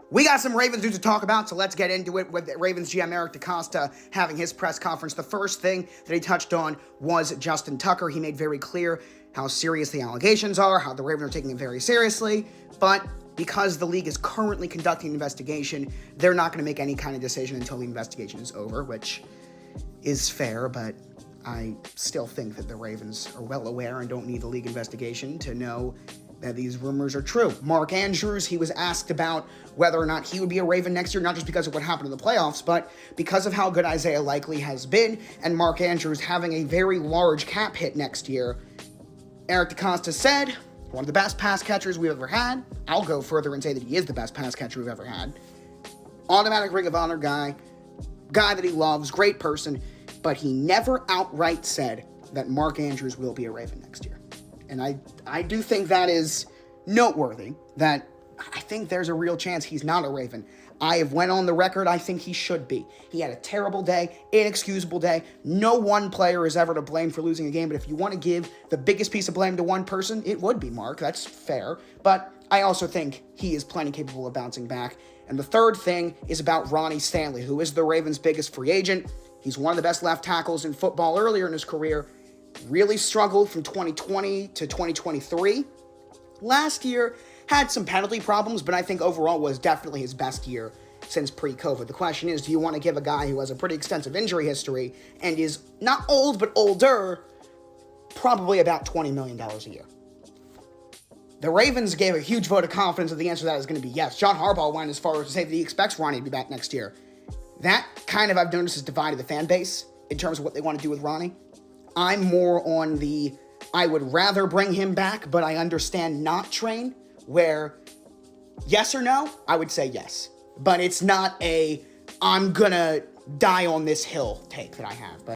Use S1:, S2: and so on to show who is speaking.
S1: We got some Ravens news to talk about, so let's get into it with Ravens GM Eric DeCosta having his press conference. The first thing that he touched on was Justin Tucker. He made very clear how serious the allegations are, how the Ravens are taking it very seriously, but because the league is currently conducting an investigation, they're not going to make any kind of decision until the investigation is over, which is fair, but I still think that the Ravens are well aware and don't need the league investigation to know that these rumors are true. Mark Andrews, he was asked about whether or not he would be a Raven next year, not just because of what happened in the playoffs, but because of how good Isaiah Likely has been, and Mark Andrews having a very large cap hit next year. Eric DeCosta said, one of the best pass catchers we've ever had. I'll go further and say that he is the best pass catcher we've ever had. Automatic Ring of Honor guy that he loves, great person, but he never outright said that Mark Andrews will be a Raven next year. And I do think that is noteworthy, that I think there's a real chance he's not a Raven. I have went on the record, I think he should be. He had a terrible day, inexcusable day. No one player is ever to blame for losing a game, but if you want to give the biggest piece of blame to one person, it would be Mark. That's fair. But I also think he is plenty capable of bouncing back. And the third thing is about Ronnie Stanley, who is the Ravens' biggest free agent. He's one of the best left tackles in football earlier in his career. Really struggled from 2020 to 2023. Last year had some penalty problems, but I think overall was definitely his best year since pre-COVID. The question is, do you want to give a guy who has a pretty extensive injury history and is not old, but older, probably about $20 million a year? The Ravens gave a huge vote of confidence that the answer to that is going to be yes. John Harbaugh went as far as to say that he expects Ronnie to be back next year. That kind of, I've noticed, has divided the fan base in terms of what they want to do with Ronnie. I'm more on the, I would rather bring him back, but I understand not train, where yes or no, I would say yes. But it's not a, I'm gonna die on this hill take that I have. But